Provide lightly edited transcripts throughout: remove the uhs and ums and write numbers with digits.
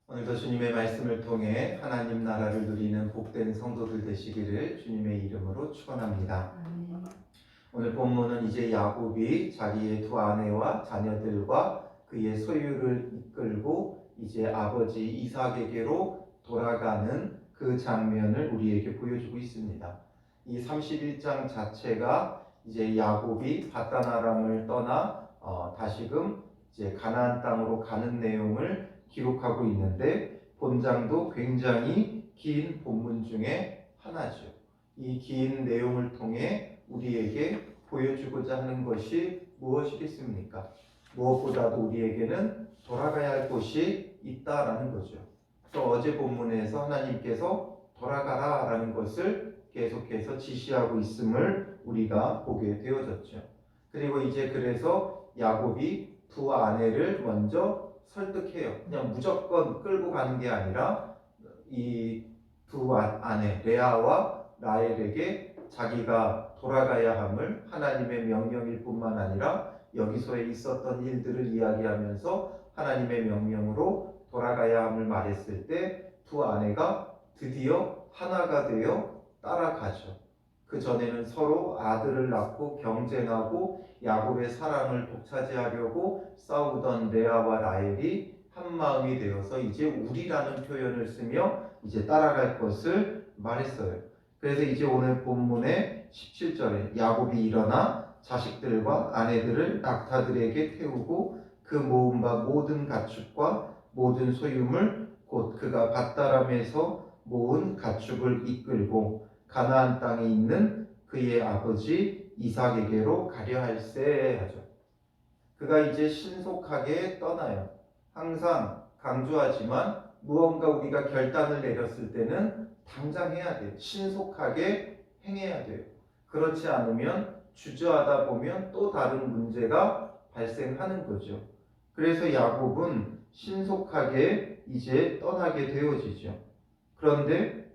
오늘도 주님의 말씀을 통해 하나님 나라를 누리는 복된 성도들 되시기를 주님의 이름으로 축원합니다. 오늘 본문은 이제 야곱이 자기의 두 아내와 자녀들과 그의 소유를 이끌고 이제 아버지 이삭에게로 돌아가는 그 장면을 우리에게 보여주고 있습니다. 이 31장 자체가 이제 야곱이 밧단 아람을 떠나 다시금 이제 가나안 땅으로 가는 내용을 기록하고 있는데, 본장도 굉장히 긴 본문 중에 하나죠. 이 긴 내용을 통해 우리에게 보여주고자 하는 것이 무엇이겠습니까? 무엇보다도 우리에게는 돌아가야 할 곳이 있다라는 거죠. 또 어제 본문에서 하나님께서 돌아가라라는 것을 계속해서 지시하고 있음을 우리가 보게 되어졌죠. 그리고 이제 그래서 야곱이 두 아내를 먼저 설득해요. 그냥 무조건 끌고 가는 게 아니라 이 두 아내 레아와 라헬에게 자기가 돌아가야 함을 하나님의 명령일 뿐만 아니라 여기서에 있었던 일들을 이야기하면서 하나님의 명령으로 돌아가야 함을 말했을 때 두 아내가 드디어 하나가 되어 따라가죠. 그 전에는 서로 아들을 낳고 경쟁하고 야곱의 사랑을 독차지하려고 싸우던 레아와 라헬이 한 마음이 되어서 이제 우리라는 표현을 쓰며 이제 따라갈 것을 말했어요. 그래서 이제 오늘 본문의 17절에 야곱이 일어나 자식들과 아내들을 낙타들에게 태우고 그 모은 바 모든 가축과 모든 소유물 곧 그가 밧다람에서 모은 가축을 이끌고 가나안 땅에 있는 그의 아버지 이삭에게로 가려 할세 하죠. 그가 이제 신속하게 떠나요. 항상 강조하지만 무언가 우리가 결단을 내렸을 때는 당장 해야 돼요. 신속하게 행해야 돼요. 그렇지 않으면 주저하다 보면 또 다른 문제가 발생하는 거죠. 그래서 야곱은 신속하게 이제 떠나게 되어지죠. 그런데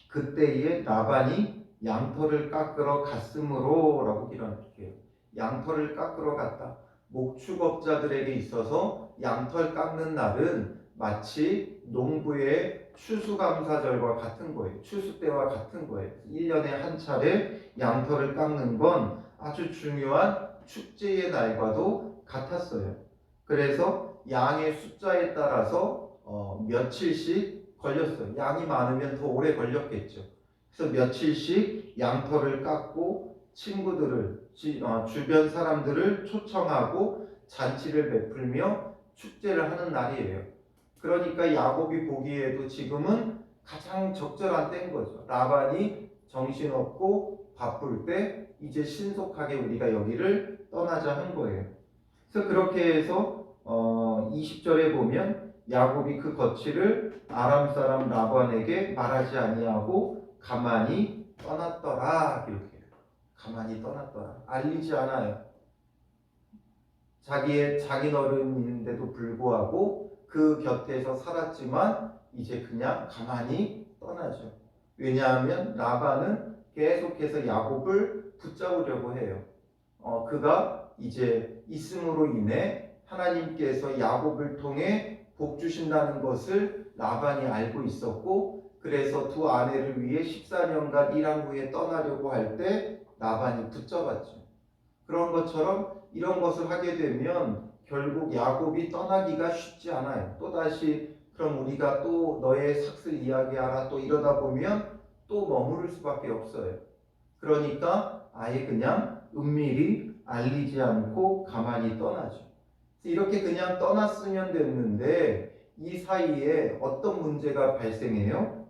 그때에 라반이 양털을 깎으러 갔으므로 라고 기록해요. 양털을 깎으러 갔다. 목축업자들에게 있어서 양털 깎는 날은 마치 농부의 추수감사절과 같은 거예요. 추수 때와 같은 거예요. 1년에 한 차례 양털을 깎는 건 아주 중요한 축제의 날과도 같았어요. 그래서 양의 숫자에 따라서 며칠씩 걸렸어요. 양이 많으면 더 오래 걸렸겠죠. 그래서 며칠씩 양털을 깎고 친구들을 주변 사람들을 초청하고 잔치를 베풀며 축제를 하는 날이에요. 그러니까 야곱이 보기에도 지금은 가장 적절한 때인 거죠. 라반이 정신없고 바쁠 때 이제 신속하게 우리가 여기를 떠나자 한 거예요. 그래서 그렇게 해서 20절에 보면 야곱이 그 거취를 아람 사람 라반에게 말하지 아니하고 가만히 떠났더라. 이렇게 가만히 떠났더라. 알리지 않아요. 자기의 장인어른인데도 불구하고 그 곁에서 살았지만 이제 그냥 가만히 떠나죠. 왜냐하면 라반은 계속해서 야곱을 붙잡으려고 해요. 그가 이제 있음으로 인해 하나님께서 야곱을 통해 복 주신다는 것을 라반이 알고 있었고, 그래서 두 아내를 위해 14년간 일한 후에 떠나려고 할 때 라반이 붙잡았죠. 그런 것처럼 이런 것을 하게 되면 결국 야곱이 떠나기가 쉽지 않아요. 또다시 그럼 우리가 또 너의 삭슬 이야기하라 또 이러다 보면 또 머무를 수밖에 없어요. 그러니까 아예 그냥 은밀히 알리지 않고 가만히 떠나죠. 이렇게 그냥 떠났으면 됐는데 이 사이에 어떤 문제가 발생해요?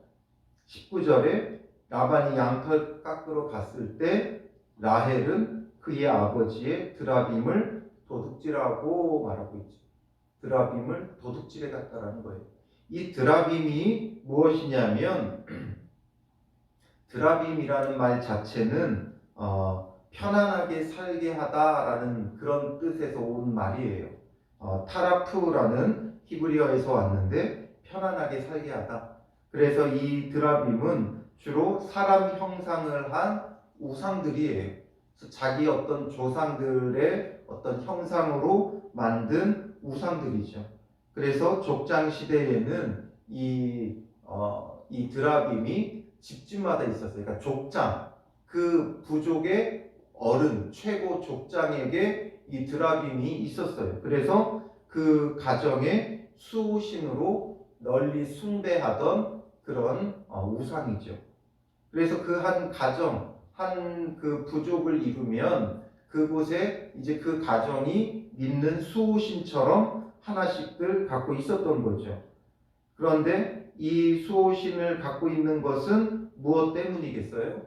19절에 라반이 양털 깎으러 갔을 때 라헬은 그의 아버지의 드라빔을 도둑질하고 말하고 있죠. 드라빔을 도둑질해 갔다라는 거예요. 이 드라빔이 무엇이냐면 드라빔이라는 말 자체는 편안하게 살게 하다라는 그런 뜻에서 온 말이에요. 타라프라는 히브리어에서 왔는데 편안하게 살게 하다. 그래서 이 드라빔은 주로 사람 형상을 한 우상들이에요. 그래서 자기 어떤 조상들의 어떤 형상으로 만든 우상들이죠. 그래서 족장 시대에는 이 드라빔이 집집마다 있었어요. 그러니까 족장, 그 부족의 어른, 최고 족장에게 이 드라빔이 있었어요. 그래서 그 가정의 수호신으로 널리 숭배하던 그런 우상이죠. 그래서 그 한 가정, 한 그 부족을 이루면 그곳에 이제 그 가정이 믿는 수호신처럼 하나씩들 갖고 있었던 거죠. 그런데 이 수호신을 갖고 있는 것은 무엇 때문이겠어요?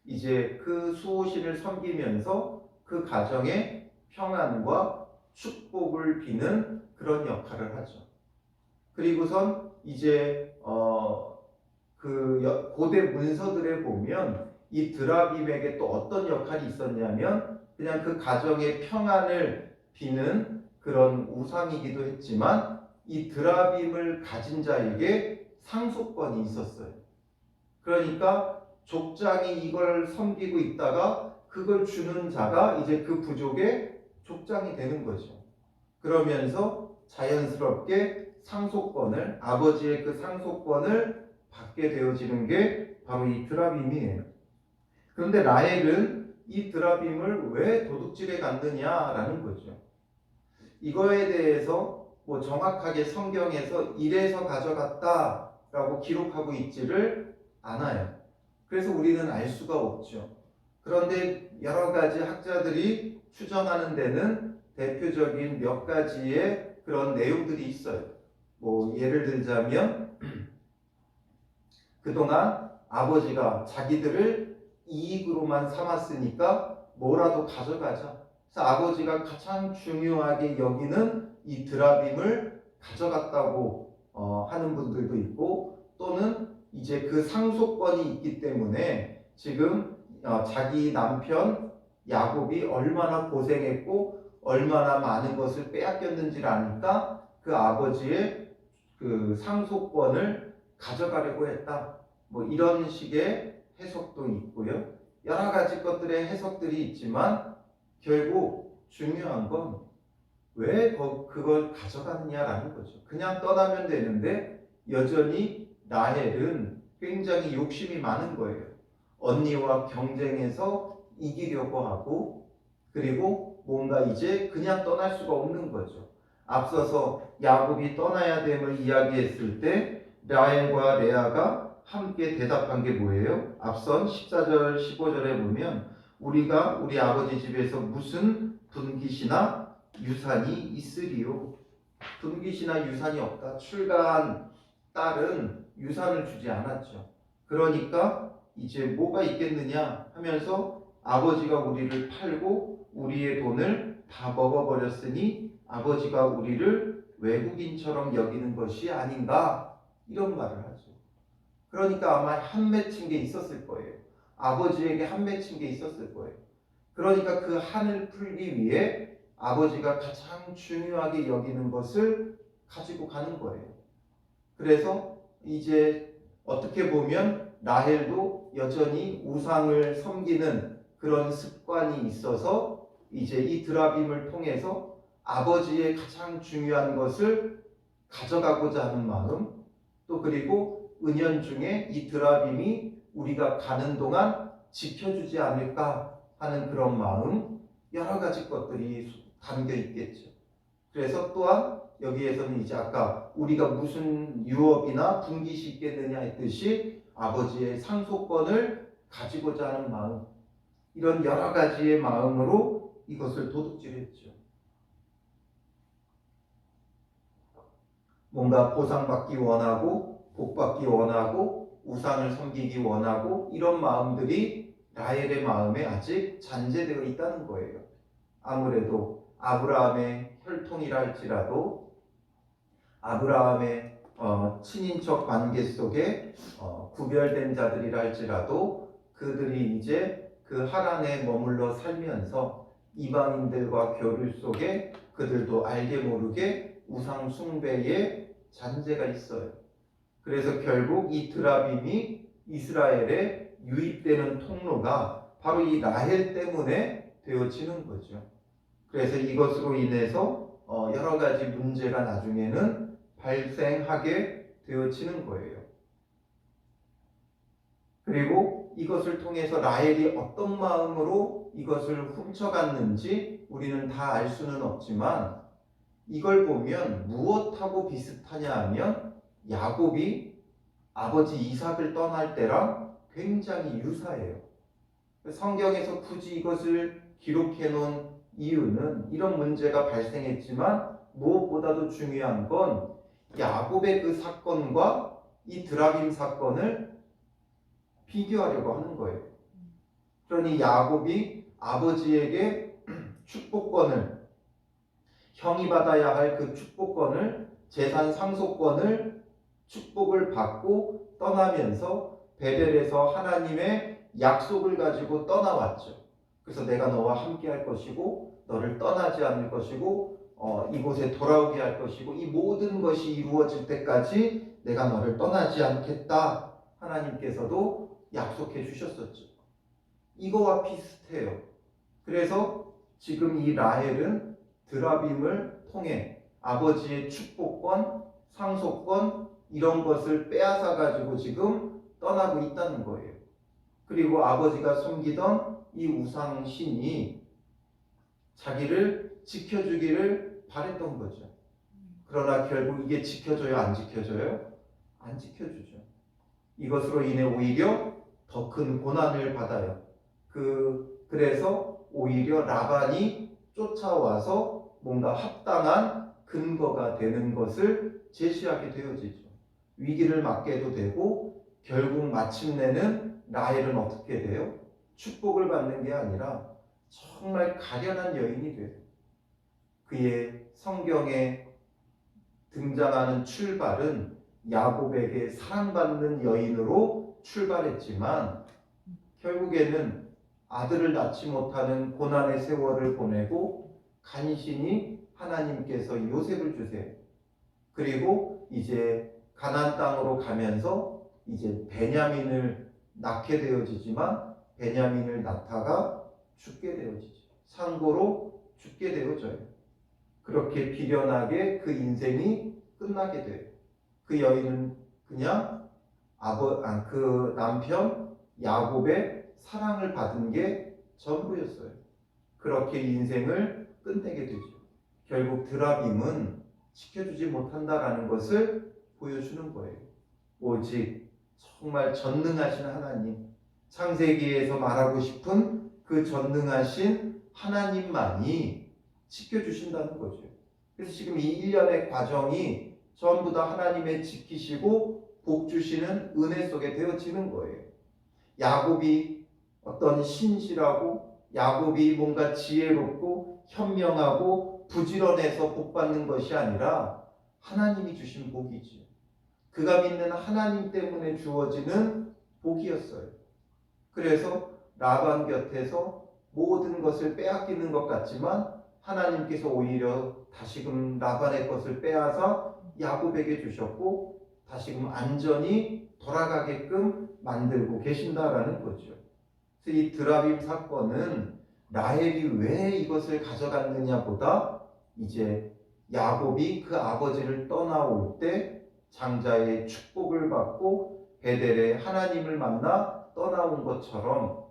이제 그 수호신을 섬기면서 그 가정의 평안과 축복을 비는 그런 역할을 하죠. 그리고선 이제 고대 문서들에 보면 이 드라빔에게 또 어떤 역할이 있었냐면 그냥 그 가정의 평안을 비는 그런 우상이기도 했지만 이 드라빔을 가진 자에게 상속권이 있었어요. 그러니까 족장이 이걸 섬기고 있다가 그걸 주는 자가 이제 그 부족의 족장이 되는 거죠. 그러면서 자연스럽게 상속권을, 아버지의 그 상속권을 받게 되어지는 게 바로 이 드라빔이에요. 그런데 라헬은 이 드라빔을 왜 도둑질해 갔느냐라는 거죠. 이거에 대해서 뭐 정확하게 성경에서 이래서 가져갔다라고 기록하고 있지를 않아요. 그래서 우리는 알 수가 없죠. 그런데 여러 가지 학자들이 추정하는 데는 대표적인 몇 가지의 그런 내용들이 있어요. 뭐 예를 들자면 그동안 아버지가 자기들을 이익으로만 삼았으니까 뭐라도 가져가자. 그래서 아버지가 가장 중요하게 여기는 이 드라빔을 가져갔다고 하는 분들도 있고, 또는 이제 그 상속권이 있기 때문에 지금 자기 남편 야곱이 얼마나 고생했고 얼마나 많은 것을 빼앗겼는지를 아니까 그 아버지의 그 상속권을 가져가려고 했다. 뭐 이런 식의 해석도 있고요. 여러 가지 것들의 해석들이 있지만 결국 중요한 건 왜 그걸 가져갔냐라는 거죠. 그냥 떠나면 되는데 여전히 라헬은 굉장히 욕심이 많은 거예요. 언니와 경쟁해서 이기려고 하고, 그리고 뭔가 이제 그냥 떠날 수가 없는 거죠. 앞서서 야곱이 떠나야 됨을 이야기했을 때 라헬과 레아가 함께 대답한 게 뭐예요? 앞선 14절 15절에 보면 우리가 우리 아버지 집에서 무슨 분깃이나 유산이 있으리요. 분깃이나 유산이 없다. 출가한 딸은 유산을 주지 않았죠. 그러니까 이제 뭐가 있겠느냐 하면서 아버지가 우리를 팔고 우리의 돈을 다 먹어버렸으니 아버지가 우리를 외국인처럼 여기는 것이 아닌가, 이런 말을 하죠. 그러니까 아마 한 맺힌 게 있었을 거예요. 아버지에게 한 맺힌 게 있었을 거예요. 그러니까 그 한을 풀기 위해 아버지가 가장 중요하게 여기는 것을 가지고 가는 거예요. 그래서 이제 어떻게 보면 라헬도 여전히 우상을 섬기는 그런 습관이 있어서 이제 이 드라빔을 통해서 아버지의 가장 중요한 것을 가져가고자 하는 마음, 또 그리고 은연중에 이 드라빔이 우리가 가는 동안 지켜주지 않을까 하는 그런 마음, 여러 가지 것들이 담겨 있겠죠. 그래서 또한 여기에서는 이제 아까 우리가 무슨 유업이나 분깃이 있겠느냐 했듯이 아버지의 상속권을 가지고자 하는 마음, 이런 여러 가지의 마음으로 이것을 도둑질했죠. 뭔가 보상받기 원하고 복받기 원하고 우상을 섬기기 원하고, 이런 마음들이 라헬의 마음에 아직 잔재되어 있다는 거예요. 아무래도 아브라함의 혈통이라 할지라도 아브라함의 친인척 관계 속에 구별된 자들이라 할지라도 그들이 이제 그 하란에 머물러 살면서 이방인들과 교류 속에 그들도 알게 모르게 우상 숭배의 잔재가 있어요. 그래서 결국 이 드라빔이 이스라엘에 유입되는 통로가 바로 이 라헬 때문에 되어지는 거죠. 그래서 이것으로 인해서 여러 가지 문제가 나중에는 발생하게 되어지는 거예요. 그리고 이것을 통해서 라헬이 어떤 마음으로 이것을 훔쳐갔는지 우리는 다 알 수는 없지만 이걸 보면 무엇하고 비슷하냐 하면 야곱이 아버지 이삭을 떠날 때랑 굉장히 유사해요. 성경에서 굳이 이것을 기록해 놓은 이유는 이런 문제가 발생했지만 무엇보다도 중요한 건 야곱의 그 사건과 이 드라빔 사건을 비교하려고 하는 거예요. 그러니 야곱이 아버지에게 축복권을, 형이 받아야 할 그 축복권을, 재산 상속권을, 축복을 받고 떠나면서 베델에서 하나님의 약속을 가지고 떠나왔죠. 그래서 내가 너와 함께 할 것이고 너를 떠나지 않을 것이고 이곳에 돌아오게 할 것이고 이 모든 것이 이루어질 때까지 내가 너를 떠나지 않겠다. 하나님께서도 약속해 주셨었죠. 이거와 비슷해요. 그래서 지금 이 라헬은 드라빔을 통해 아버지의 축복권, 상속권 이런 것을 빼앗아 가지고 지금 떠나고 있다는 거예요. 그리고 아버지가 섬기던 이 우상신이 자기를 지켜주기를 바랬던 거죠. 그러나 결국 이게 지켜줘요, 안 지켜줘요? 안 지켜주죠. 이것으로 인해 오히려 더 큰 고난을 받아요. 그래서 오히려 라반이 쫓아와서 뭔가 합당한 근거가 되는 것을 제시하게 되어지죠. 위기를 맞게도 되고 결국 마침내는 라헬은 어떻게 돼요? 축복을 받는 게 아니라 정말 가련한 여인이 돼요. 그의 성경에 등장하는 출발은 야곱에게 사랑받는 여인으로 출발했지만 결국에는 아들을 낳지 못하는 고난의 세월을 보내고 간신히 하나님께서 요셉을 주세요. 그리고 이제 가나안 땅으로 가면서 이제 베냐민을 낳게 되어지지만 베냐민을 낳다가 죽게 되어지죠. 상고로 죽게 되어져요. 그렇게 비련하게 그 인생이 끝나게 돼요. 그 여인은 그냥 그 남편 야곱의 사랑을 받은 게 전부였어요. 그렇게 인생을 끝내게 되죠. 결국 드라빔은 지켜주지 못한다라는 것을 보여주는 거예요. 오직 정말 전능하신 하나님, 창세기에서 말하고 싶은 그 전능하신 하나님만이 지켜주신다는 거죠. 그래서 지금 이 일련의 과정이 전부 다 하나님의 지키시고 복 주시는 은혜 속에 되어지는 거예요. 야곱이 어떤 신실하고 야곱이 뭔가 지혜롭고 현명하고 부지런해서 복 받는 것이 아니라 하나님이 주신 복이지요. 그가 믿는 하나님 때문에 주어지는 복이었어요. 그래서 라반 곁에서 모든 것을 빼앗기는 것 같지만 하나님께서 오히려 다시금 라반의 것을 빼앗아 야곱에게 주셨고 다시금 안전히 돌아가게끔 만들고 계신다라는 거죠. 그래서 이 드라빔 사건은 라헬이 왜 이것을 가져갔느냐 보다 이제 야곱이 그 아버지를 떠나올 때 장자의 축복을 받고 베델에 하나님을 만나 떠나온 것처럼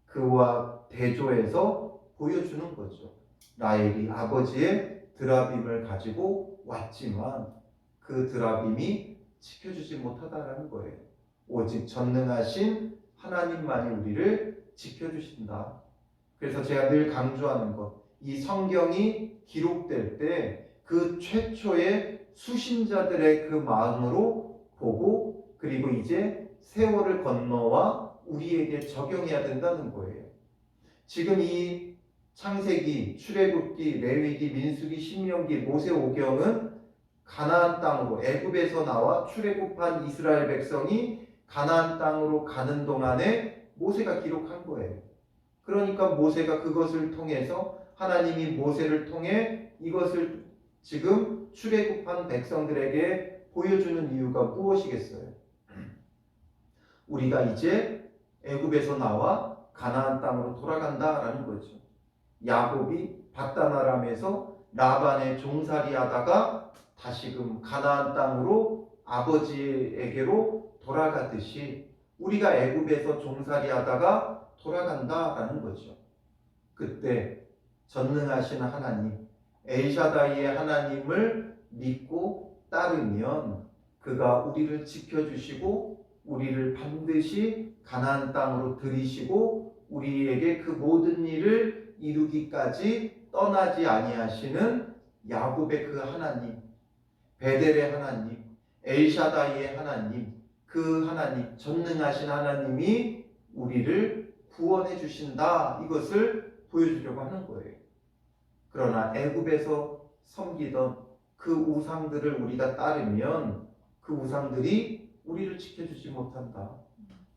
그와 대조해서 보여주는 거죠. 라헬이 아버지의 드라빔을 가지고 왔지만 그 드라빔이 지켜주지 못하다라는 거예요. 오직 전능하신 하나님만이 우리를 지켜주신다. 그래서 제가 늘 강조하는 것, 이 성경이 기록될 때 그 최초의 수신자들의 그 마음으로 보고 그리고 이제 세월을 건너와 우리에게 적용해야 된다는 거예요. 지금 이 창세기, 출애굽기, 레위기, 민수기, 신명기, 모세오경은 가나안 땅으로 애굽에서 나와 출애굽한 이스라엘 백성이 가나안 땅으로 가는 동안에 모세가 기록한 거예요. 그러니까 모세가 그것을 통해서 하나님이 모세를 통해 이것을 지금 출애굽한 백성들에게 보여주는 이유가 무엇이겠어요? 우리가 이제 애굽에서 나와 가나안 땅으로 돌아간다라는 거죠. 야곱이 밧단 아람에서 라반의 종살이 하다가 다시금 가나안 땅으로 아버지에게로 돌아가듯이 우리가 애굽에서 종살이 하다가 돌아간다라는 거죠. 그때 전능하신 하나님, 엘샤다이의 하나님을 믿고 따르면 그가 우리를 지켜주시고 우리를 반드시 가나안 땅으로 들이시고 우리에게 그 모든 일을 이루기까지 떠나지 아니하시는 야곱의 그 하나님, 베델의 하나님, 엘샤다이의 하나님, 그 하나님, 전능하신 하나님이 우리를 구원해 주신다. 이것을 보여주려고 하는 거예요. 그러나 애굽에서 섬기던 그 우상들을 우리가 따르면 그 우상들이 우리를 지켜주지 못한다.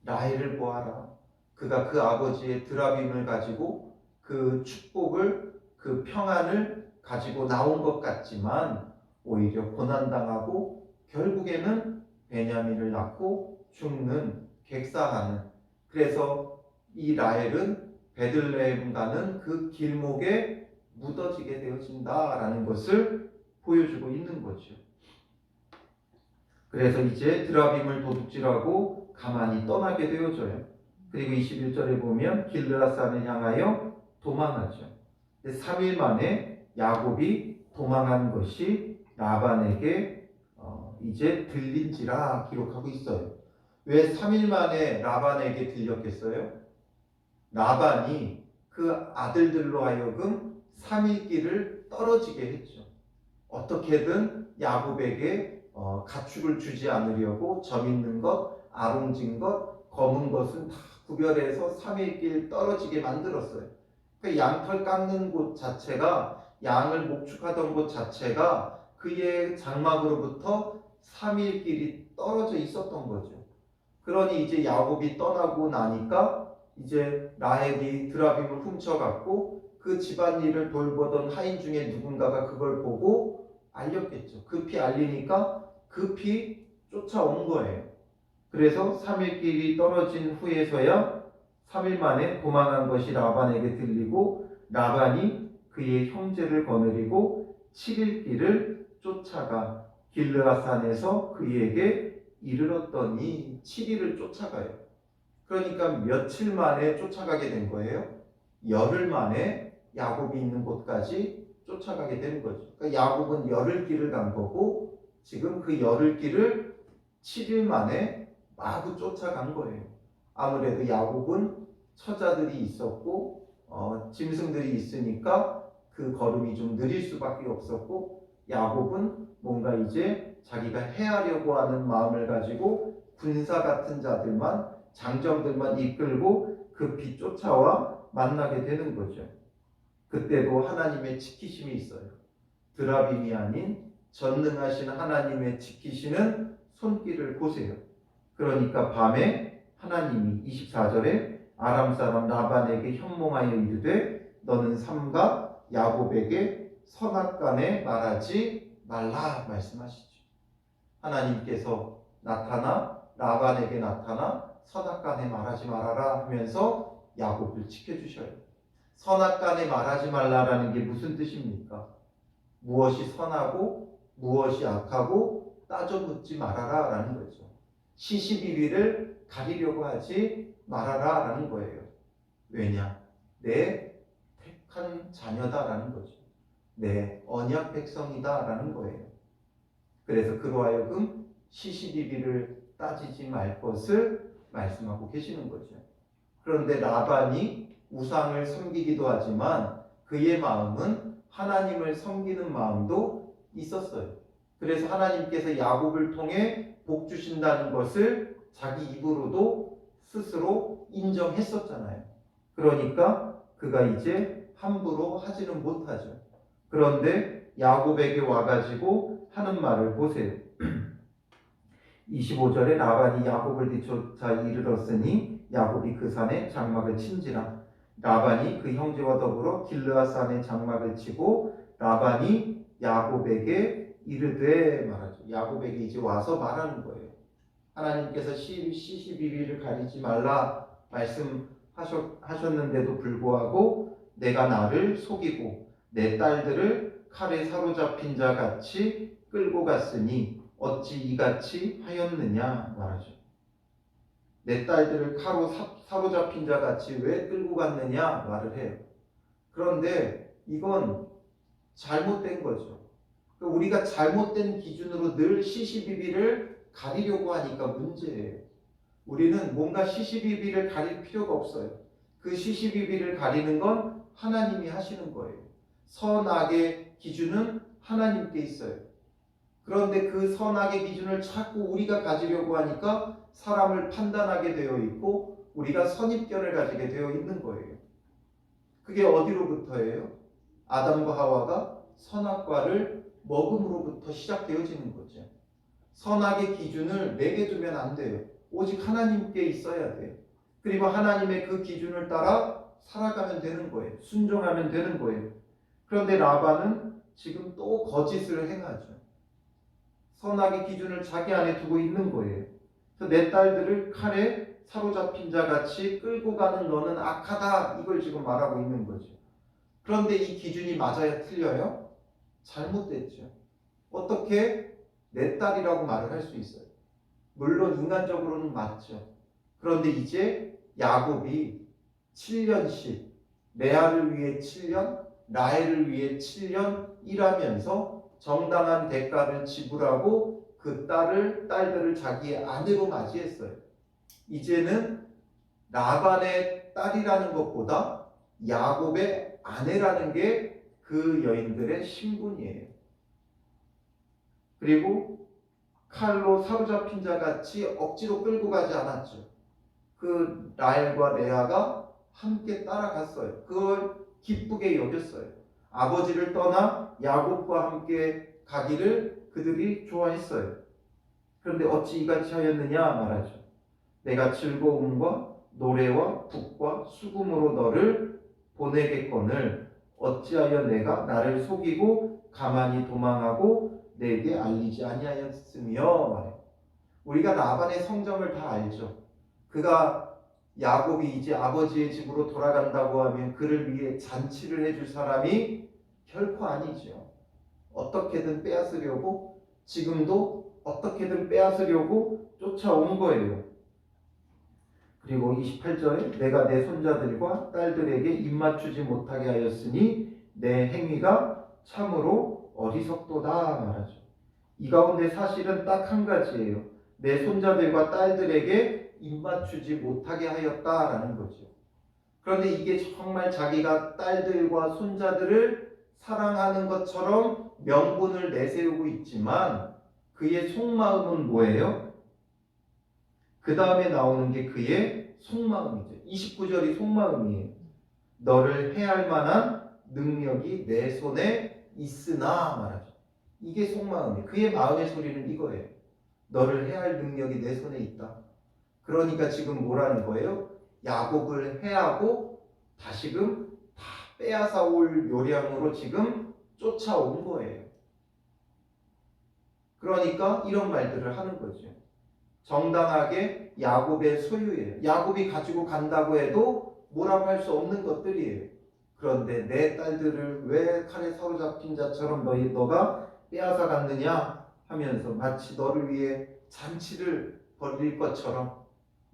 라헬을 보아라. 그가 그 아버지의 드라빔을 가지고 그 축복을, 그 평안을 가지고 나온 것 같지만 오히려 고난당하고 결국에는 베냐민을 낳고 죽는, 객사하는. 그래서 이 라헬은 베들레헴 가는 그 길목에 묻어지게 되어진다라는 것을 보여주고 있는 거죠. 그래서 이제 드라빔을 도둑질하고 가만히 떠나게 되어져요. 그리고 21절에 보면 길르앗산을 향하여 도망하죠. 3일 만에 야곱이 도망한 것이 라반에게 이제 들린지라 기록하고 있어요. 왜 3일 만에 라반에게 들렸겠어요? 라반이 그 아들들로 하여금 3일 길을 떨어지게 했죠. 어떻게든 야곱에게 가축을 주지 않으려고 점 있는 것, 아롱진 것, 검은 것은 다 구별해서 3일 길 떨어지게 만들었어요. 그 양털 깎는 곳 자체가, 양을 목축하던 곳 자체가 그의 장막으로부터 3일 길이 떨어져 있었던 거죠. 그러니 이제 야곱이 떠나고 나니까 이제 라헬이 드라빔을 훔쳐갔고 그 집안일을 돌보던 하인 중에 누군가가 그걸 보고 알렸겠죠. 급히 알리니까 급히 쫓아온 거예요. 그래서 3일 길이 떨어진 후에서야 3일 만에 도망한 것이 라반에게 들리고 라반이 그의 형제를 거느리고 7일 길을 쫓아가 길르앗산에서 그에게 이르렀더니 7일을 쫓아가요. 그러니까 며칠 만에 쫓아가게 된 거예요. 열흘 만에 야곱이 있는 곳까지 쫓아가게 되는 거죠. 그러니까 야곱은 열흘 길을 간 거고 지금 그 열흘 길을 7일 만에 마구 쫓아간 거예요. 아무래도 야곱은 처자들이 있었고 짐승들이 있으니까 그 걸음이 좀 느릴 수밖에 없었고 야곱은 뭔가 이제 자기가 해하려고 하는 마음을 가지고 군사 같은 자들만, 장정들만 이끌고 급히 쫓아와 만나게 되는 거죠. 그때도 하나님의 지키심이 있어요. 드라빔이 아닌 전능하신 하나님의 지키시는 손길을 보세요. 그러니까 밤에 하나님이 24절에 아람 사람 라반에게 현몽하여 이르되 너는 삼가 야곱에게 선악간에 말하지 말라 말씀하시죠. 하나님께서 라반에게 나타나 선악간에 말하지 말아라 하면서 야곱을 지켜주셔요. 선악간에 말하지 말라라는 게 무슨 뜻입니까? 무엇이 선하고 무엇이 악하고 따져 묻지 말아라 라는 거죠. 시시비비를 가리려고 하지 말아라 라는 거예요. 왜냐? 내 택한 자녀다라는 거죠. 내 언약 백성이다라는 거예요. 그래서 그로 하여금 시시비비를 따지지 말 것을 말씀하고 계시는 거죠. 그런데 라반이 우상을 섬기기도 하지만 그의 마음은 하나님을 섬기는 마음도 있었어요. 그래서 하나님께서 야곱을 통해 복 주신다는 것을 자기 입으로도 스스로 인정했었잖아요. 그러니까 그가 이제 함부로 하지는 못하죠. 그런데 야곱에게 와가지고 하는 말을 보세요. 25절에 라반이 야곱을 뒤쫓아 이르렀으니 야곱이 그 산에 장막을 친지라. 라반이 그 형제와 더불어 길르앗산에 장막을 치고 라반이 야곱에게 이르되 말하죠. 야곱에게 이제 와서 말하는 거예요. 하나님께서 시시비비를 가리지 말라 말씀하셨는데도 불구하고 내가 나를 속이고 내 딸들을 칼에 사로잡힌 자 같이 끌고 갔으니 어찌 이같이 하였느냐 말하죠. 내 딸들을 칼로 사로잡힌 자 같이 왜 끌고 갔느냐 말을 해요. 그런데 이건 잘못된 거죠. 우리가 잘못된 기준으로 늘 시시비비를 가리려고 하니까 문제예요. 우리는 뭔가 시시비비를 가릴 필요가 없어요. 그 시시비비를 가리는 건 하나님이 하시는 거예요. 선악의 기준은 하나님께 있어요. 그런데 그 선악의 기준을 자꾸 우리가 가지려고 하니까 사람을 판단하게 되어 있고 우리가 선입견을 가지게 되어 있는 거예요. 그게 어디로부터예요? 아담과 하와가 선악과를 먹음으로부터 시작되어지는 거죠. 선악의 기준을 내게 두면 안 돼요. 오직 하나님께 있어야 돼요. 그리고 하나님의 그 기준을 따라 살아가면 되는 거예요. 순종하면 되는 거예요. 그런데 라반은 지금 또 거짓을 행하죠. 선악의 기준을 자기 안에 두고 있는 거예요. 그래서 내 딸들을 칼에 사로잡힌 자 같이 끌고 가는 너는 악하다, 이걸 지금 말하고 있는 거죠. 그런데 이 기준이 맞아요? 틀려요? 잘못됐죠. 어떻게 내 딸이라고 말을 할 수 있어요? 물론 인간적으로는 맞죠. 그런데 이제 야곱이 7년씩 레아를 위해 7년, 라헬을 위해 7년 일하면서 정당한 대가를 지불하고 그 딸들을 자기의 아내로 맞이했어요. 이제는 라반의 딸이라는 것보다 야곱의 아내라는 게 그 여인들의 신분이에요. 그리고 칼로 사로잡힌 자 같이 억지로 끌고 가지 않았죠. 그 라헬과 레아가 함께 따라갔어요. 그걸 기쁘게 여겼어요. 아버지를 떠나 야곱과 함께 가기를 그들이 좋아했어요. 그런데 어찌 이같이 하였느냐 말하죠. 내가 즐거움과 노래와 북과 수금으로 너를 보내겠거늘 어찌하여 내가 나를 속이고 가만히 도망하고 내게 알리지 아니하였으며 말해요. 우리가 라반의 성정을 다 알죠. 그가 야곱이 이제 아버지의 집으로 돌아간다고 하면 그를 위해 잔치를 해줄 사람이 결코 아니죠. 어떻게든 빼앗으려고, 지금도 어떻게든 빼앗으려고 쫓아온 거예요. 그리고 28절에 내가 내 손자들과 딸들에게 입맞추지 못하게 하였으니 내 행위가 참으로 어리석도다 말하죠. 이 가운데 사실은 딱 한 가지예요. 내 손자들과 딸들에게 입맞추지 못하게 하였다라는 거죠. 그런데 이게 정말 자기가 딸들과 손자들을 사랑하는 것처럼 명분을 내세우고 있지만 그의 속마음은 뭐예요? 그 다음에 나오는 게 그의 속마음이죠. 29절이 속마음이에요. 너를 해할 만한 능력이 내 손에 있으나 말하죠. 이게 속마음이에요. 그의 마음의 소리는 이거예요. 너를 해할 능력이 내 손에 있다. 그러니까 지금 뭐라는 거예요? 야곱을 해하고 다시금 다 빼앗아 올 요량으로 지금 쫓아온 거예요. 그러니까 이런 말들을 하는 거죠. 정당하게 야곱의 소유예요. 야곱이 가지고 간다고 해도 뭐라고 할 수 없는 것들이에요. 그런데 내 딸들을 왜 칼에 사로잡힌 자처럼 너가 빼앗아 갔느냐 하면서 마치 너를 위해 잔치를 벌일 것처럼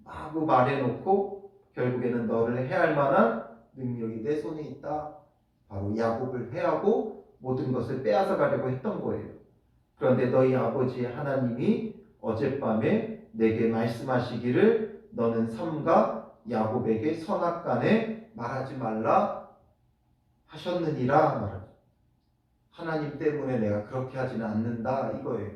마구 말해놓고 결국에는 너를 해할 만한 능력이 내 손에 있다. 바로 야곱을 해하고 모든 것을 빼앗아 가려고 했던 거예요. 그런데 너희 아버지 하나님이 어젯밤에 내게 말씀하시기를 너는 삼가 야곱에게 선악간에 말하지 말라 하셨느니라 말하죠. 하나님 때문에 내가 그렇게 하지는 않는다 이거예요.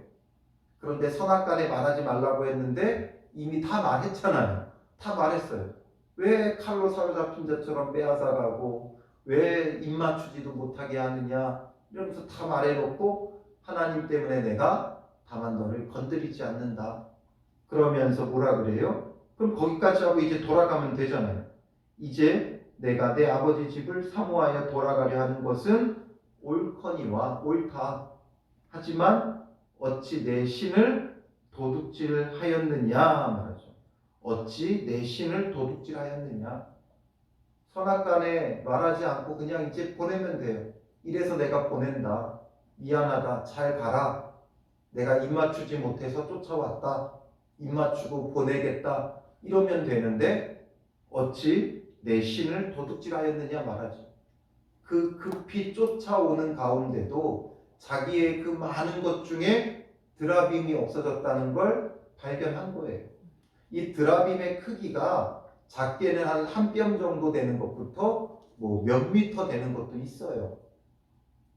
그런데 선악간에 말하지 말라고 했는데 이미 다 말했잖아요. 다 말했어요. 왜 칼로 사로잡힌 자처럼 빼앗아가고 왜 입맞추지도 못하게 하느냐 이러면서 다 말해놓고 하나님 때문에 내가 다만 너를 건드리지 않는다. 그러면서 뭐라 그래요? 그럼 거기까지 하고 이제 돌아가면 되잖아요. 이제 내가 내 아버지 집을 사모하여 돌아가려 하는 것은 옳거니와 옳다. 하지만 어찌 내 신을 도둑질하였느냐 말하죠. 어찌 내 신을 도둑질하였느냐. 선악간에 말하지 않고 그냥 이제 보내면 돼요. 이래서 내가 보낸다. 미안하다. 잘 가라. 내가 입 맞추지 못해서 쫓아왔다. 입 맞추고 보내겠다. 이러면 되는데 어찌 내 신을 도둑질하였느냐 말하죠. 그 급히 쫓아오는 가운데도 자기의 그 많은 것 중에 드라빔이 없어졌다는 걸 발견한 거예요. 이 드라빔의 크기가 작게는 한 뼘 정도 되는 것부터 뭐 몇 미터 되는 것도 있어요.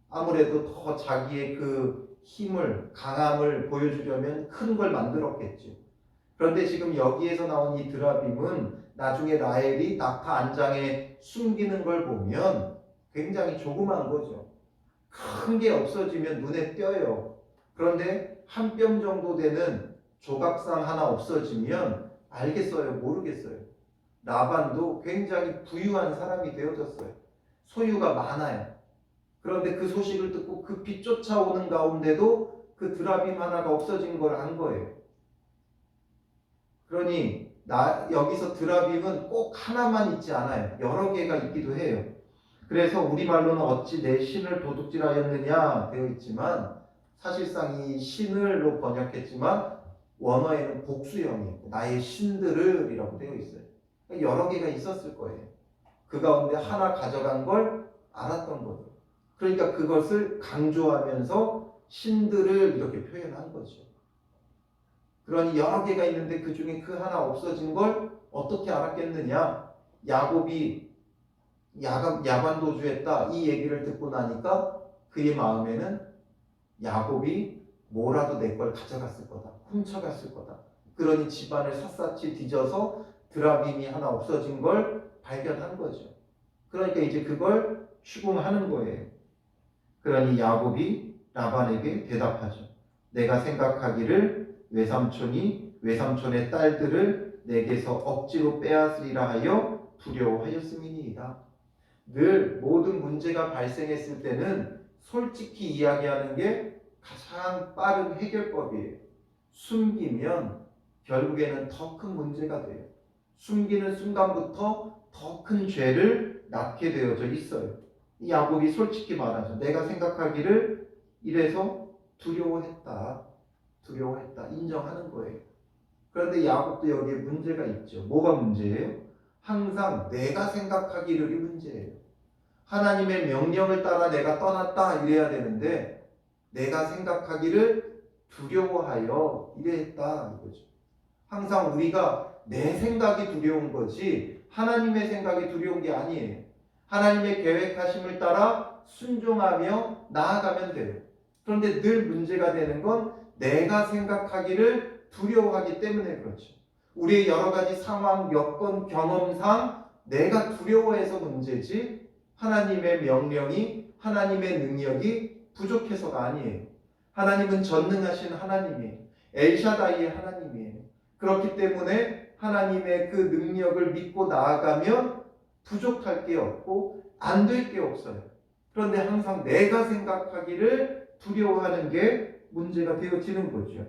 아무래도 더 자기의 그 힘을, 강함을 보여주려면 큰 걸 만들었겠죠. 그런데 지금 여기에서 나온 이 드라빔은 나중에 라헬이 낙타 안장에 숨기는 걸 보면 굉장히 조그만 거죠. 큰 게 없어지면 눈에 띄어요. 그런데 한 뼘 정도 되는 조각상 하나 없어지면 알겠어요? 모르겠어요? 라반도 굉장히 부유한 사람이 되어졌어요. 소유가 많아요. 그런데 그 소식을 듣고 급히 쫓아오는 가운데도 그 드라빔 하나가 없어진 걸 안 거예요. 그러니 여기서 드라빔은 꼭 하나만 있지 않아요. 여러 개가 있기도 해요. 그래서 우리말로는 어찌 내 신을 도둑질하였느냐 되어 있지만 사실상 이 신을로 번역했지만 원어에는 복수형이에요. 나의 신들을 이라고 되어 있어요. 여러 개가 있었을 거예요. 그 가운데 하나 가져간 걸 알았던 거죠. 그러니까 그것을 강조하면서 신들을 이렇게 표현한 거죠. 그러니 여러 개가 있는데 그 중에 그 하나 없어진 걸 어떻게 알았겠느냐? 야곱이 야반도주했다 이 얘기를 듣고 나니까 그의 마음에는 야곱이 뭐라도 내 걸 가져갔을 거다. 훔쳐갔을 거다. 그러니 집안을 샅샅이 뒤져서 드라빔이 하나 없어진 걸 발견한 거죠. 그러니까 이제 그걸 추궁하는 거예요. 그러니 야곱이 라반에게 대답하죠. 내가 생각하기를 외삼촌의 딸들을 내게서 억지로 빼앗으리라 하여 두려워하였음이니이다. 늘 모든 문제가 발생했을 때는 솔직히 이야기하는 게 가장 빠른 해결법이에요. 숨기면 결국에는 더 큰 문제가 돼요. 숨기는 순간부터 더 큰 죄를 낳게 되어져 있어요. 이 야곱이 솔직히 말하죠. 내가 생각하기를 이래서 두려워했다. 인정하는 거예요. 그런데 야곱도 여기에 문제가 있죠. 뭐가 문제예요? 항상 내가 생각하기를이 문제예요. 하나님의 명령을 따라 내가 떠났다 이래야 되는데 내가 생각하기를 두려워하여 이랬다 이거죠. 항상 우리가 내 생각이 두려운 거지 하나님의 생각이 두려운 게 아니에요. 하나님의 계획하심을 따라 순종하며 나아가면 돼요. 그런데 늘 문제가 되는 건 내가 생각하기를 두려워하기 때문에 그렇죠. 우리의 여러 가지 상황, 여건, 경험상 내가 두려워해서 문제지 하나님의 명령이, 하나님의 능력이 부족해서가 아니에요. 하나님은 전능하신 하나님이에요. 엘샤다이의 하나님이에요. 그렇기 때문에 하나님의 그 능력을 믿고 나아가면 부족할 게 없고 안 될 게 없어요. 그런데 항상 내가 생각하기를 두려워하는 게 문제가 되어지는 거죠.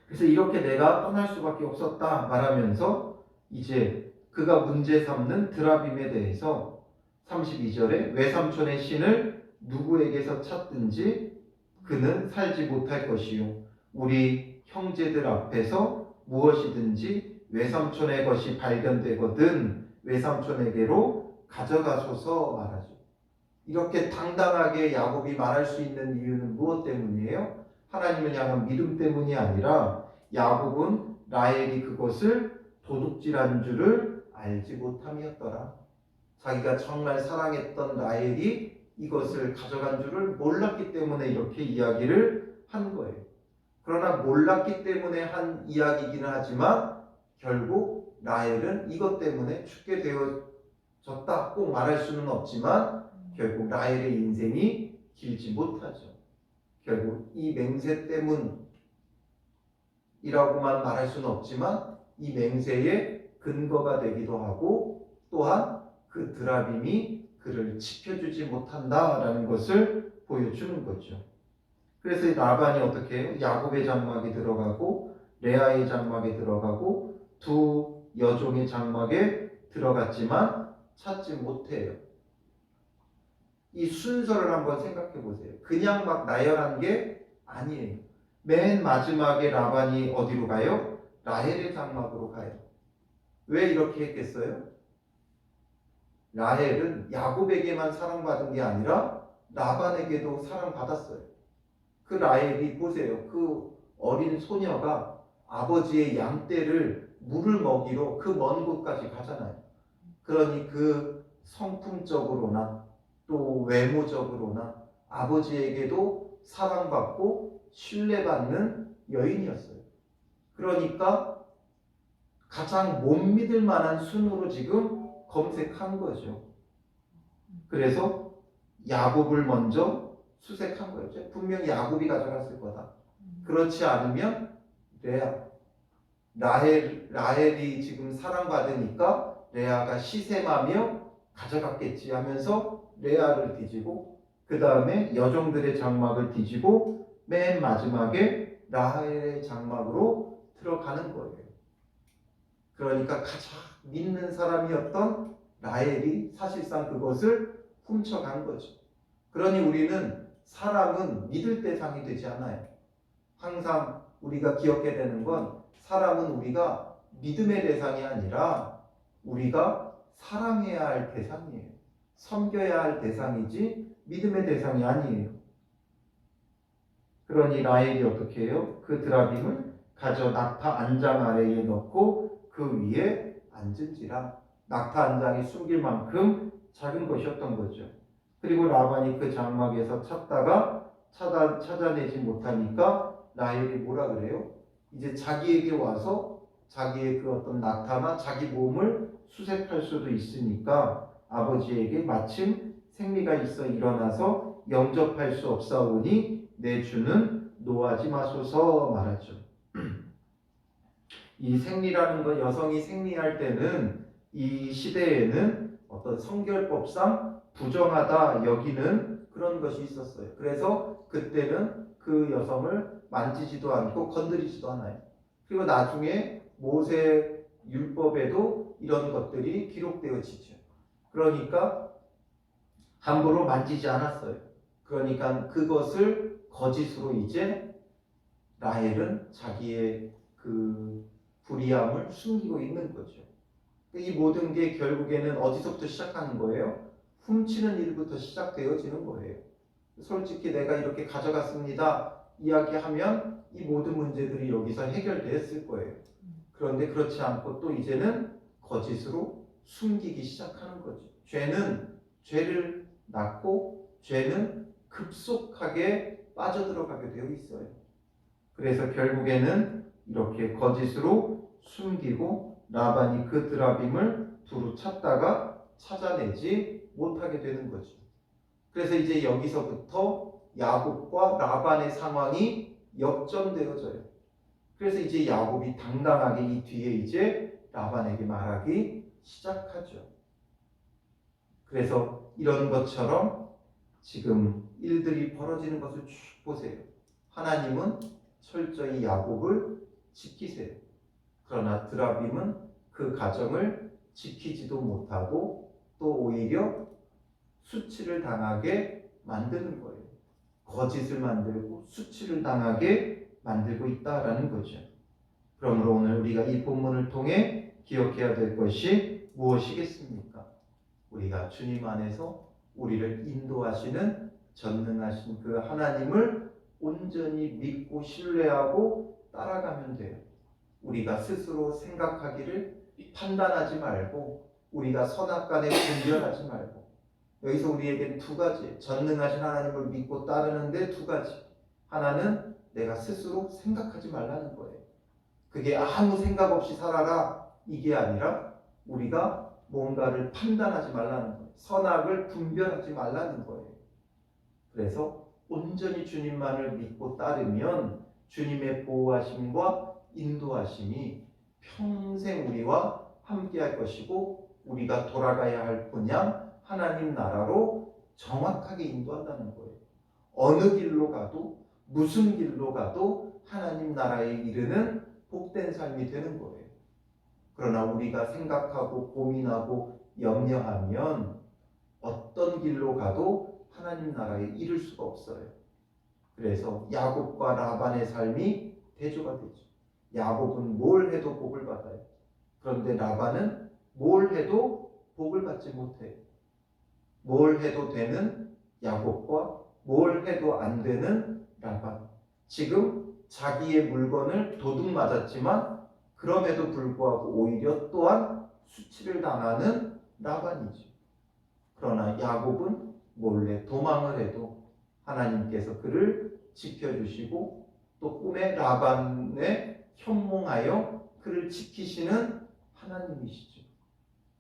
그래서 이렇게 내가 떠날 수밖에 없었다 말하면서 이제 그가 문제 삼는 드라빔에 대해서 32절에 외삼촌의 신을 누구에게서 찾든지 그는 살지 못할 것이요 우리 형제들 앞에서 무엇이든지 외삼촌의 것이 발견되거든 외삼촌에게로 가져가소서 말하죠. 이렇게 당당하게 야곱이 말할 수 있는 이유는 무엇 때문이에요? 하나님을 향한 믿음 때문이 아니라 야곱은 라헬이 그것을 도둑질한 줄을 알지 못함이었더라. 자기가 정말 사랑했던 라헬이 이것을 가져간 줄을 몰랐기 때문에 이렇게 이야기를 한 거예요. 그러나 몰랐기 때문에 한 이야기이기는 하지만 결국 라헬은 이것 때문에 죽게 되어졌다 꼭 말할 수는 없지만 결국 라헬의 인생이 길지 못하죠. 결국 이 맹세 때문이라고만 말할 수는 없지만 이 맹세의 근거가 되기도 하고 또한 그 드라빔이 그를 지켜주지 못한다라는 것을 보여주는 거죠. 그래서 라반이 어떻게 해요? 야곱의 장막에 들어가고 레아의 장막에 들어가고 두 여종의 장막에 들어갔지만 찾지 못해요. 이 순서를 한번 생각해 보세요. 그냥 막 나열한 게 아니에요. 맨 마지막에 라반이 어디로 가요? 라헬의 장막으로 가요. 왜 이렇게 했겠어요? 라헬은 야곱에게만 사랑받은 게 아니라 라반에게도 사랑받았어요. 그 라헬이 보세요. 그 어린 소녀가 아버지의 양떼를 물을 먹이러 그 먼 곳까지 가잖아요. 그러니 그 성품적으로나 또 외모적으로나 아버지에게도 사랑받고 신뢰받는 여인이었어요. 그러니까 가장 못 믿을 만한 순으로 지금 검색한 거죠. 그래서 야곱을 먼저 수색한 거죠. 분명히 야곱이 가져갔을 거다. 그렇지 않으면 라헬이 지금 사랑받으니까 레아가 시샘하며 가져갔겠지 하면서 레아를 뒤지고 그 다음에 여종들의 장막을 뒤지고 맨 마지막에 라헬의 장막으로 들어가는 거예요. 그러니까 가장 믿는 사람이었던 라헬이 사실상 그것을 훔쳐간 거죠. 그러니 우리는 사람은 믿을 대상이 되지 않아요. 항상 우리가 기억해야 되는 건 사람은 우리가 믿음의 대상이 아니라 우리가 사랑해야 할 대상이에요. 섬겨야 할 대상이지 믿음의 대상이 아니에요. 그러니 라헬이 어떻게 해요? 그 드라빔을 가져 낙타 안장 아래에 넣고 그 위에 앉은지라. 낙타 안장이 숨길 만큼 작은 것이었던 거죠. 그리고 라반이 그 장막에서 찾다가 찾아내지 못하니까 라헬이 뭐라 그래요? 이제 자기에게 와서 자기의 그 어떤 낙타나 자기 몸을 수색할 수도 있으니까 아버지에게 마침 생리가 있어 일어나서 영접할 수 없사오니 내 주는 노하지 마소서 말하죠. 이 생리라는 것, 여성이 생리할 때는 이 시대에는 어떤 성결법상 부정하다 여기는 그런 것이 있었어요. 그래서 그때는 그 여성을 만지지도 않고 건드리지도 않아요. 그리고 나중에 모세 율법에도 이런 것들이 기록되어지죠. 그러니까 함부로 만지지 않았어요. 그러니까 그것을 거짓으로 이제 라헬은 자기의 그 불의함을 숨기고 있는 거죠. 이 모든 게 결국에는 어디서부터 시작하는 거예요? 훔치는 일부터 시작되어지는 거예요. 솔직히 내가 이렇게 가져갔습니다 이야기하면 이 모든 문제들이 여기서 해결되었을 거예요. 그런데 그렇지 않고 또 이제는 거짓으로 숨기기 시작하는 거죠. 죄는 죄를 낳고 죄는 급속하게 빠져들어가게 되어 있어요. 그래서 결국에는 이렇게 거짓으로 숨기고 라반이 그 드라빔을 두루 찾다가 찾아내지 못하게 되는 거죠. 그래서 이제 여기서부터 야곱과 라반의 상황이 역전되어져요. 그래서 이제 야곱이 당당하게 이 뒤에 이제 라반에게 말하기 시작하죠. 그래서 이런 것처럼 지금 일들이 벌어지는 것을 쭉 보세요. 하나님은 철저히 야곱을 지키세요. 그러나 드라빔은 그 가정을 지키지도 못하고 또 오히려 수치를 당하게 만드는 거예요. 거짓을 만들고 수치를 당하게 만들고 있다라는 거죠. 그러므로 오늘 우리가 이 본문을 통해 기억해야 될 것이 무엇이겠습니까? 우리가 주님 안에서 우리를 인도하시는 전능하신 그 하나님을 온전히 믿고 신뢰하고 따라가면 돼요. 우리가 스스로 생각하기를 판단하지 말고 우리가 선악간에 분별하지 말고 여기서 우리에겐 두 가지 전능하신 하나님을 믿고 따르는데 두 가지 하나는 내가 스스로 생각하지 말라는 거예요. 그게 아무 생각 없이 살아라 이게 아니라 우리가 뭔가를 판단하지 말라는 거예요. 선악을 분별하지 말라는 거예요. 그래서 온전히 주님만을 믿고 따르면 주님의 보호하심과 인도하심이 평생 우리와 함께 할 것이고 우리가 돌아가야 할 분야 하나님 나라로 정확하게 인도한다는 거예요. 어느 길로 가도 무슨 길로 가도 하나님 나라에 이르는 복된 삶이 되는 거예요. 그러나 우리가 생각하고 고민하고 염려하면 어떤 길로 가도 하나님 나라에 이를 수가 없어요. 그래서 야곱과 라반의 삶이 대조가 되죠. 야곱은 뭘 해도 복을 받아요. 그런데 라반은 뭘 해도 복을 받지 못해요. 뭘 해도 되는 야곱과 뭘 해도 안 되는 라반. 지금 자기의 물건을 도둑 맞았지만 그럼에도 불구하고 오히려 또한 수치를 당하는 라반이죠. 그러나 야곱은 몰래 도망을 해도 하나님께서 그를 지켜주시고 또 꿈에 라반에 현몽하여 그를 지키시는 하나님이시죠.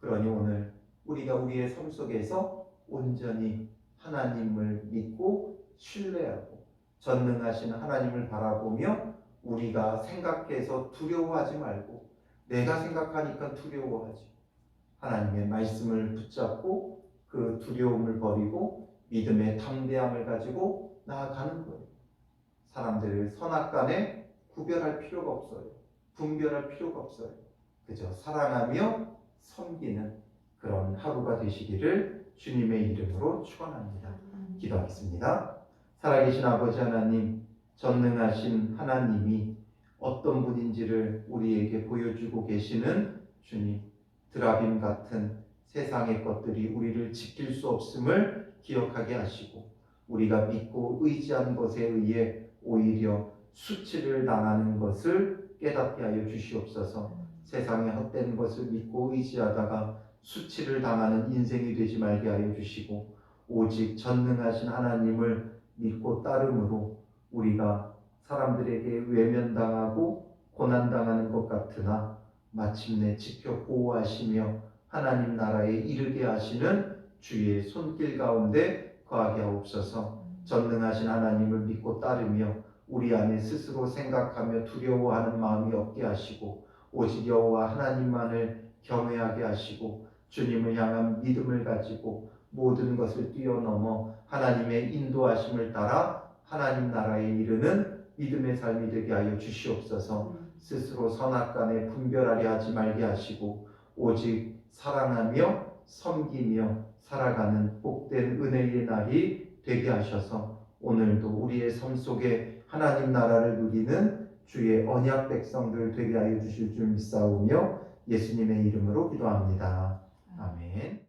그러니 오늘 우리가 우리의 삶 속에서 온전히 하나님을 믿고 신뢰하고 전능하신 하나님을 바라보며 우리가 생각해서 두려워하지 말고 내가 생각하니까 두려워하지. 하나님의 말씀을 붙잡고 그 두려움을 버리고 믿음의 담대함을 가지고 나아가는 거예요. 사람들을 선악간에 구별할 필요가 없어요. 분별할 필요가 없어요. 그저 사랑하며 섬기는 그런 하루가 되시기를 주님의 이름으로 축원합니다. 기도하겠습니다. 살아계신 아버지 하나님, 전능하신 하나님이 어떤 분인지를 우리에게 보여주고 계시는 주님, 드라빔 같은 세상의 것들이 우리를 지킬 수 없음을 기억하게 하시고 우리가 믿고 의지한 것에 의해 오히려 수치를 당하는 것을 깨닫게 하여 주시옵소서. 세상의 헛된 것을 믿고 의지하다가 수치를 당하는 인생이 되지 말게 하여 주시고 오직 전능하신 하나님을 믿고 따름으로 우리가 사람들에게 외면당하고 고난당하는 것 같으나 마침내 지켜 보호하시며 하나님 나라에 이르게 하시는 주의 손길 가운데 거하게 하옵소서. 전능하신 하나님을 믿고 따르며 우리 안에 스스로 생각하며 두려워하는 마음이 없게 하시고 오직 여호와 하나님만을 경외하게 하시고 주님을 향한 믿음을 가지고 모든 것을 뛰어넘어 하나님의 인도하심을 따라 하나님 나라에 이르는 믿음의 삶이 되게 하여 주시옵소서. 스스로 선악간에 분별하려 하지 말게 하시고 오직 사랑하며 섬기며 살아가는 복된 은혜의 날이 되게 하셔서 오늘도 우리의 삶 속에 하나님 나라를 누리는 주의 언약 백성들 되게 하여 주실 줄 믿사오며 예수님의 이름으로 기도합니다. 아멘.